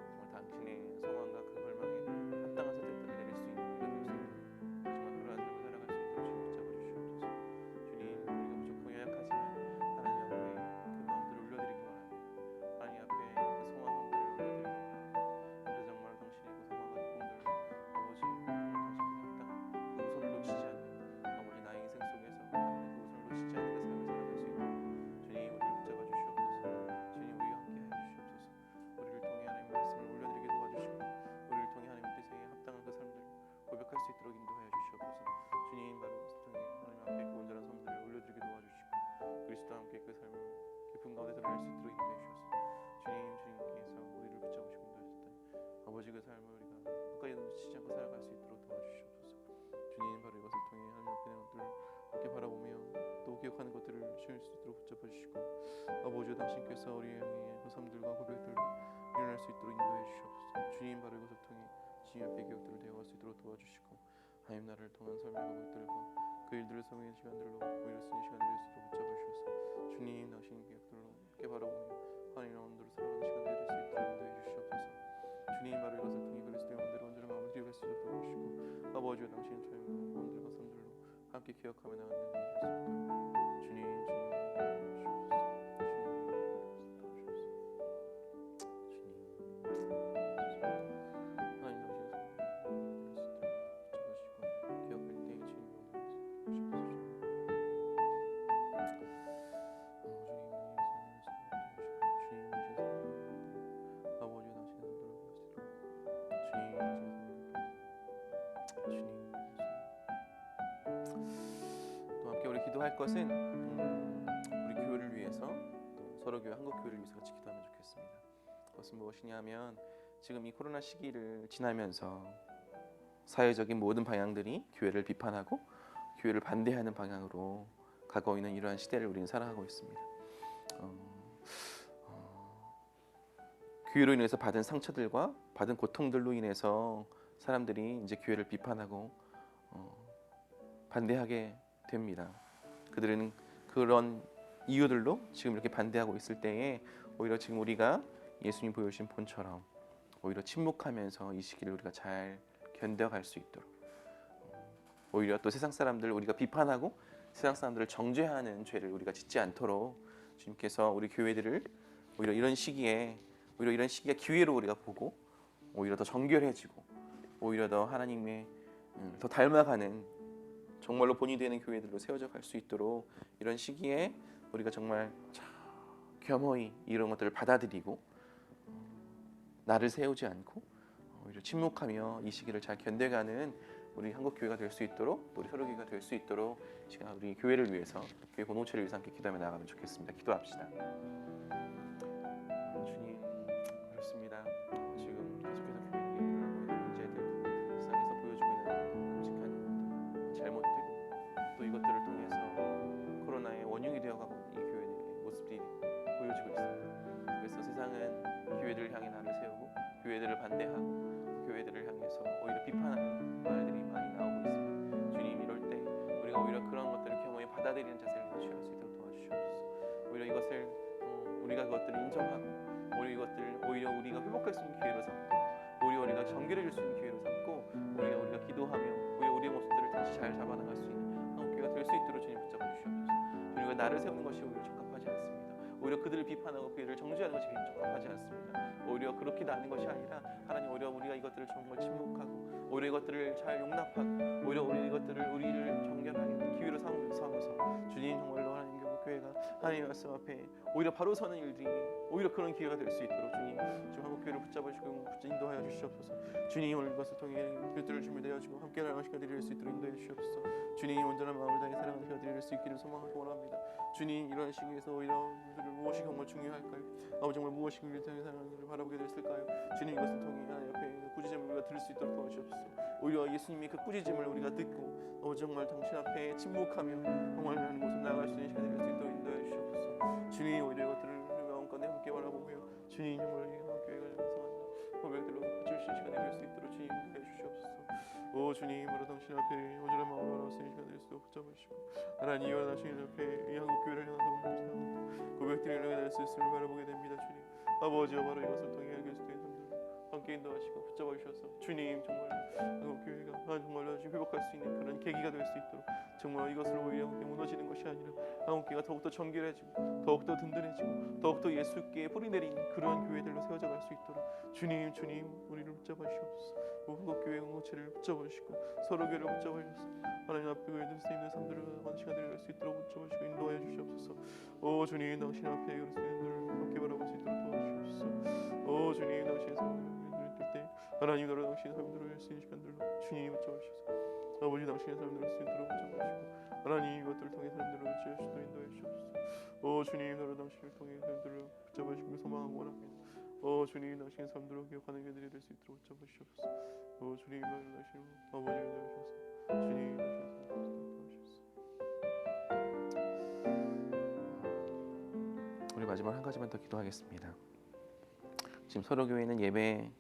정말 당신의 소망과 그 걸망에 합당한 선택들을 내릴 수 있는 우리가 될 수 있도록 정말 그러한 삶을 살아갈 수 있도록 주님 붙잡아 주시옵소서. 주님, 우리가 부족하고 연약하지만 하나님 앞에 그 마음들을 올려드리기 바랍니다. 하나님 앞에 그 소망들을 올려드리기 바랍니다. 그래서 정말 당신의 그 소망과 꿈들, 아버지, 당신께서 합당한 그 우선을 놓치지 않는, 아버지 나의 인생 속에서 하나님의 그 우선을 놓치지 않는 그 삶을 살아갈 수 있도록 주님 우리를 붙잡아 주시옵소서. 주님, 우리와 함께하여 주시옵소서. 우리를 통해 하나님의 말씀을 올려드리게 도와주시고 우리를 통해 하나님의 뜻에 합당한 그 삶들을 고백할 수 있도록 인도하여 주시옵소서. 주님, 바로 통해 하나님 앞에 그 온전한 삶들을 올려드리게 도와주시고 그리스도와 함께 그 삶을 깊은 가운데 드러낼 수 있도록 인도해 주셔서 주님께서 우리를 붙잡으시고 인도하셨다니 아버지, 그 삶을 우리가 끝까지 놓치지 않고 살아갈 수 있도록 도와주시옵소서. 주님, 바로 이것을 통해 하나님 앞에 내 것들을 함께 바라보며 또 기억하는 것들을 지을 수 있도록 붙잡아 주시고 아버지, 당신께서 우리의 향해 그 삶들과 고백들을 일어날 수 있도록 인도해 주시옵소서. 주님, 바로 이것을 통해 주님 앞에 기억들을 되어갈 수 있도록 도와주시고 하나님 나라를 통한 삶의 고백들과 그 일들을 성행의 시간들로 오히려 쓰는 시간을 될 수 있도록 붙잡아 주셔서 주님, 당신의 기억들로 함께 바라보며 하나님 마음대로 살아가는 시간을 될 수 있도록 인도해 주시옵소서. 주님, 바로 이것을 통해 그리스도의 마음대로 온전한 마음을 드려갈 수 있도록 도와주시고 아버지와 당신의 삶과 마음들과 삶들로 함께 기억하며 나가는 일이 되었습니다. 주님, 하나님 당신의 성령을 기억할 때에 주님 기도할 것은 우리 교회를 위해서 또 서로 교회 한국 교회를 위해서 같이 기도하면 좋겠습니다. 그것은 무엇이냐면 지금 이 코로나 시기를 지나면서 사회적인 모든 방향들이 교회를 비판하고 교회를 반대하는 방향으로 가고 있는 이러한 시대를 우리는 살아가고 있습니다. 교회로 인해서 받은 상처들과 받은 고통들로 인해서 사람들이 이제 교회를 비판하고 반대하게 됩니다. 그들은 그런 이유들로 지금 이렇게 반대하고 있을 때에 오히려 지금 우리가 예수님 보여주신 본처럼 오히려 침묵하면서 이 시기를 우리가 잘 견뎌갈 수 있도록, 오히려 또 세상 사람들 우리가 비판하고 세상 사람들을 정죄하는 죄를 우리가 짓지 않도록 주님께서 우리 교회들을 오히려 이런 시기에 기회로 우리가 보고 오히려 더 정결해지고 오히려 더 하나님의 더 닮아가는 정말로 본이 되는 교회들로 세워져 갈 수 있도록 이런 시기에 우리가 정말 겸허히 이런 것들을 받아들이고 나를 세우지 않고 오히려 침묵하며 이 시기를 잘 견뎌가는 우리 한국 교회가 될 수 있도록, 또 우리 서로 교회가 될 수 있도록 제가 우리 교회를 위해서, 교회 공동체를 위해서 함께 기도하며 나아가면 좋겠습니다. 기도합시다. 주님, 그렇습니다. 지금 계속해서 교회에 일어나고 있는 문제들, 세상에서 보여주고 있는 끔찍한 잘못들, 또 이것들을 통해서 코로나의 원흉이 되어가고 이 교회의 모습들이 보여지고 있습니다. 그래서 세상은 교회들을 향해 나를 세우고 교회들을 반대하고 교회들을 향해서 오히려 비판하는 말들이 많이 나오고 있습니다. 주님, 이럴 때 우리가 오히려 그런 것들을 겸허히 받아들이는 자세를 취할 수 있도록 도와주시옵소서. 오히려 이것을 우리가 그것들을 인정하고 오히려 우리가 회복할 수 있는 기회로 삼고 오히려 우리가 정결해질 수 있는 기회로 삼고 우리가 기도하며 오히려 우리의 모습들을 다시 잘 잡아나갈 수 있는 한국교회가 될 수 있도록 주님 붙잡아 주시옵소서. 주님과 나를 세우는 것이 오히려 적합하지 않습니다. 오히려 그들을 비판하고 그들을 정죄하는 것이 적합하지 않습니다. 오히려 그렇게 하는 것이 아니라 하나님, 오히려 우리가 이것들을 정말 침묵하고 오히려 이것들을 잘 용납하고 오히려 우리를 정결하게 기회로 삼으면서 주님, 정말로 하나님 교회가 하나님의 말씀 앞에 오히려 바로 서는 일들이 오히려 그런 기회가 될 수 있도록 주님 한국 교회를 붙잡아 주시고 인도하여 주시옵소서. 주님, 오늘 이것을 통해 교회들을 준비되어 주고 함께 나아가는 시간 드릴 수 있도록 인도해 주시옵소서. 주님, 온전한 마음을 다해 사랑하는 시간 드릴 수 있기를 소망하고 원합니다. 주님, 이런 시기에서 오히려 우리를 무엇이 정말 중요할까요? 아버지, 정말 무엇이 우리를 통해 사랑하는 것을 바라보게 됐을까요? 주님, 이것을 통해 하나님 앞에 꾸짖음을 우리가 들을 수 있도록 도와주시옵소서. 오히려 예수님이 그 꾸짖음을 우리가 듣고 정말 당신 앞에 침묵하며 정말 하는 곳을 나아갈 수 있는 시간 될 수 있도록 인도해 주시옵소서. 주님, 오히려 이것들을 마음 가운데 함께 바라보며 주님, 정말 이 교회가 성한 고백들로 붙일 수 있는 시간 될 수 있도록 주님 인도해 주시옵소서. 오 주님, 바로 당신 앞에 온전한 마음으로 바라볼 수 있는 시간 될 수 있도록 붙잡아주시고 하나님, 이와 당신 앞에 이 한국 교회를 향하여 고백들을 향해 수 있음을 바라보게 됩니다. 주님, 아버지와 바로 이것을 통해 알게 수 있는 함께 인도하시고 붙잡아 주셔서 주님, 정말 한국 교회가 정말로 다시 회복할 수 있는 그런 계기가 될 수 있도록 정말 이것을 오히려 무너지는 것이 아니라 한국 교회가 더욱더 정결해지고 더욱더 든든해지고 더욱더 예수께 뿌리 내리는 그러한 교회들로 세워져 갈 수 있도록 주님 우리를 붙잡아 주시옵소서. 한국 교회 공동체를 붙잡아 주시고 서로 교회를 붙잡아 주셔서 하나님 앞에 그들 수 있는 삶들을 하는 시간들을 갈 수 있도록 붙잡아 주시고 인도하여 주시옵소서. 오 주님, 당신 앞에 그럴 수 있는 분들을 함께 바라볼 수 있도록 도와주시옵소서. 오 주님, 당신의 삶을 때 하나님 나라 당신의 삶들을 할 수 있는 시간들로 주님 붙잡아 주셔서 아버지, 당신의 삶들을 할 수 있도록 붙잡아 주시고 하나님 이것들을 통해 삶들을 지을 수도 인도해 주시옵소서. 오 주님, 나라 당신을 통해 삶들을 붙잡아 주시고 소망하고 원합니다. 오 주님, 당신의 삶들을 기억하는 교회들이 될 수 있도록 붙잡아 주시옵소서. 오 주님, 나라 당신을 아버지 인도해 주셔서 주님 당신의 삶들을 도와주셔서. 우리 마지막 한 가지만 더 기도하겠습니다. 지금 서로 교회는 예배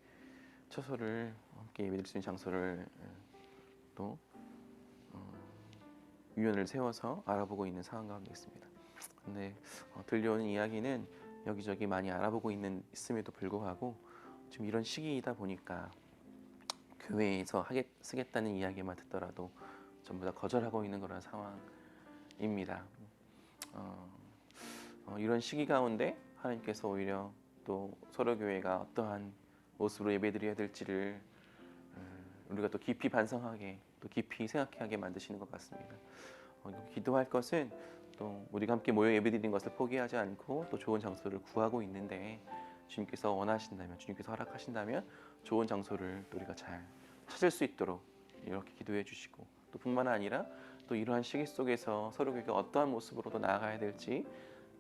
처소를 함께 예배드릴 수 있는 장소를 또 위원을 세워서 알아보고 있는 상황 가운데 있습니다. 근데 들려오는 이야기는 여기저기 많이 알아보고 있음에도 불구하고 지금 이런 시기이다 보니까 교회에서 쓰겠다는 이야기만 듣더라도 전부 다 거절하고 있는 그런 상황입니다. 이런 시기 가운데 하나님께서 오히려 또 서로 교회가 어떠한 모습으로 예배드려야 될지를 우리가 또 깊이 반성하게, 또 깊이 생각하게 만드시는 것 같습니다. 기도할 것은 또 우리가 함께 모여 예배드리는 것을 포기하지 않고 또 좋은 장소를 구하고 있는데 주님께서 원하신다면, 주님께서 허락하신다면 좋은 장소를 또 우리가 잘 찾을 수 있도록 이렇게 기도해 주시고, 또 뿐만 아니라 또 이러한 시기 속에서 서로에게 어떠한 모습으로 더 나아가야 될지,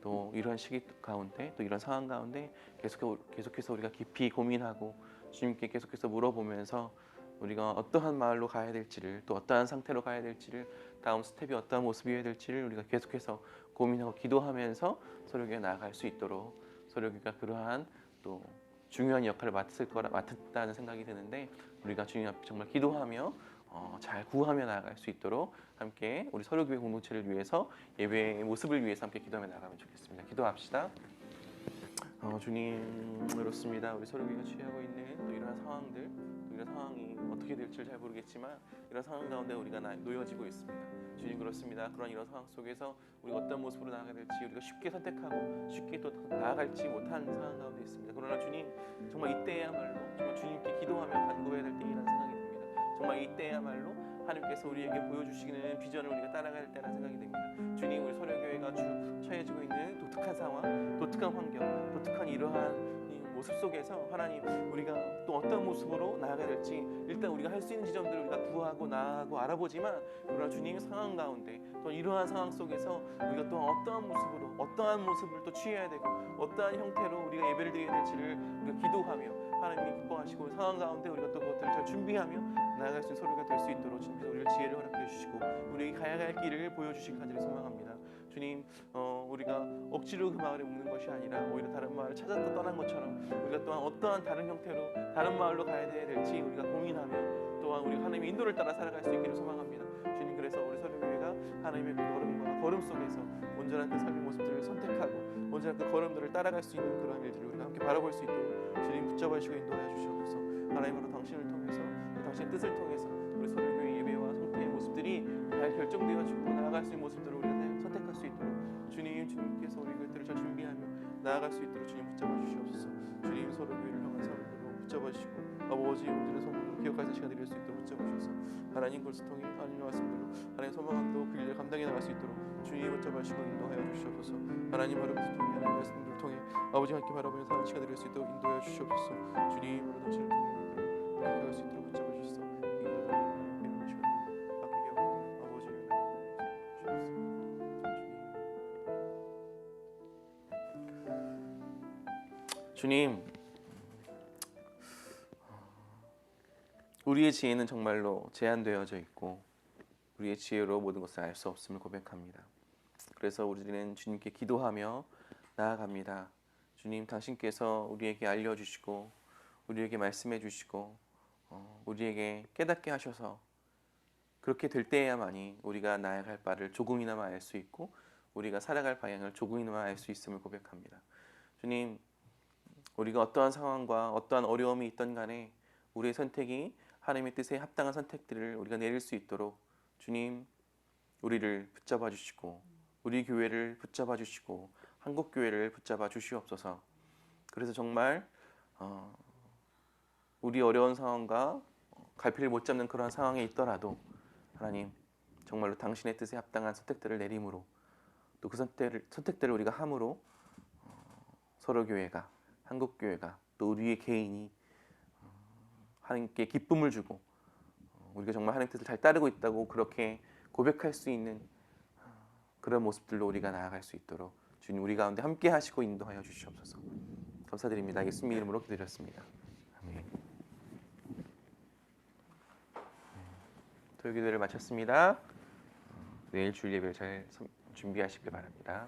또 이러한 시기 가운데, 또 이런 상황 가운데 계속해서 우리가 깊이 고민하고 주님께 계속해서 물어보면서 우리가 어떠한 마을로 가야 될지를, 또 어떠한 상태로 가야 될지를, 다음 스텝이 어떠한 모습이어야 될지를 우리가 계속해서 고민하고 기도하면서 서로에게 나아갈 수 있도록, 서로에게 그러한 또 중요한 역할을 맡았다는 생각이 드는데, 우리가 주님 앞에 정말 기도하며 잘 구하며 나아갈 수 있도록 함께 우리 서로교회 공동체를 위해서, 예배의 모습을 위해서 함께 기도하며 나아가면 좋겠습니다. 기도합시다. 주님, 그렇습니다. 우리 서로교회가 취하고 있는 또 이러한 상황들, 또 이런 상황이 어떻게 될지 잘 모르겠지만 이런 상황 가운데 우리가 놓여지고 있습니다. 주님, 그렇습니다. 그런 이런 상황 속에서 우리가 어떤 모습으로 나아가야 될지 우리가 쉽게 선택하고 쉽게 또 나아갈지 못하는 상황 가운데 있습니다. 그러나 주님, 정말 이때야말로 정말 주님께 기도하며 간구해야 될 때라는 생각이 듭니다. 정말 이때야말로 하나님께서 우리에게 보여주시는 비전을 우리가 따라갈 때라는 생각이 듭니다. 주님, 우리 서령교회가 처해지고 있는 독특한 상황, 독특한 환경, 독특한 이러한 이 모습 속에서 하나님, 우리가 또 어떤 모습으로 나아가야 될지 일단 우리가 할 수 있는 지점들을 우리가 구하고 나아가고 알아보지만, 그러나 주님의 상황 가운데 또 이러한 상황 속에서 우리가 또 어떠한 모습으로, 어떠한 모습을 또 취해야 되고 어떠한 형태로 우리가 예배를 드려야 될지를 우리가 기도하며 하나님이 기뻐하시고 상황 가운데 우리가 또 그것들을 잘 준비하며 나아갈 수 있는 서로가 될 수 있도록 주님께서 우리를 지혜를 허락해 주시고 우리에게 가야 할 길을 보여주시기 간절히 소망합니다. 주님, 우리가 억지로 그 마을에 묵는 것이 아니라 오히려 다른 마을을 찾았다 떠난 것처럼 우리가 또한 어떠한 다른 형태로 다른 마을로 가야 될지 우리가 고민하며 또한 우리가 하나님의 인도를 따라 살아갈 수 있기를 소망합니다. 주님, 그래서 우리 서로교회가 하나님의 그 걸음과 걸음 속에서 온전한 그 삶의 모습들을 선택하고 온전한 그 걸음들을 따라갈 수 있는 그런 일들을 우리가 함께 바라볼 수 있도록 주님 붙잡아 주시고 인도하여 주시옵소서. 하나님으로 당신을 통해서, 당신의 뜻을 통해서 우리 서로교회 예배와 성태의 모습들이 잘 결정되어지고 나아갈 수 있는 모습들을 우리가 선택할 수 있도록 주님께서 우리 것들을 잘 준비하며 나아갈 수 있도록 주님 붙잡아 주시옵소서. 주님, 서로교회를 향한 삶으로 붙잡아 주시고 아버지, 우리의 소망을 기억할 시간 드릴 수 있도록 붙잡아 주셔서 하나님 그것을 통해 하나님의 말씀대로 하나님의 소망도 그 일을 감당해 나갈 수 있도록 주님 붙잡아 주시고 인도하여 주시옵소서. 하나님 바로 그것을 통해 하나님의 말씀들을 통해 아버지 함께 바라보며 사는 시간 드릴 수 있도록 인도하여 주시옵소서. 주님, 바로 당신을 통해 함께 할 수 있도록 붙잡아 주셔서 인도하여 하나님의 시간 바꾸게 하고 아버지를 주시옵소서. 주님, 우리의 지혜는 정말로 제한되어져 있고 우리의 지혜로 모든 것을 알 수 없음을 고백합니다. 그래서 우리는 주님께 기도하며 나아갑니다. 주님, 당신께서 우리에게 알려주시고 우리에게 말씀해 주시고 우리에게 깨닫게 하셔서 그렇게 될 때에야만이 우리가 나아갈 바를 조금이나마 알 수 있고 우리가 살아갈 방향을 조금이나마 알 수 있음을 고백합니다. 주님, 우리가 어떠한 상황과 어떠한 어려움이 있던 간에 우리의 선택이 하나님의 뜻에 합당한 선택들을 우리가 내릴 수 있도록 주님, 우리를 붙잡아 주시고 우리 교회를 붙잡아 주시고 한국 교회를 붙잡아 주시옵소서. 그래서 정말 우리 어려운 상황과 갈피를 못 잡는 그런 상황에 있더라도 하나님, 정말로 당신의 뜻에 합당한 선택들을 내림으로 또 그 선택들을 우리가 함으로 서로 교회가, 한국 교회가, 또 우리의 개인이 하나님께 기쁨을 주고 우리가 정말 하나님의 뜻을 잘 따르고 있다고 그렇게 고백할 수 있는 그런 모습들로 우리가 나아갈 수 있도록 주님, 우리 가운데 함께 하시고 인도하여 주시옵소서. 감사드립니다. 예수님 이름으로 기도드렸습니다. 아멘. 토요 기도를 마쳤습니다. 내일 주일 예배를 잘 준비하시길 바랍니다.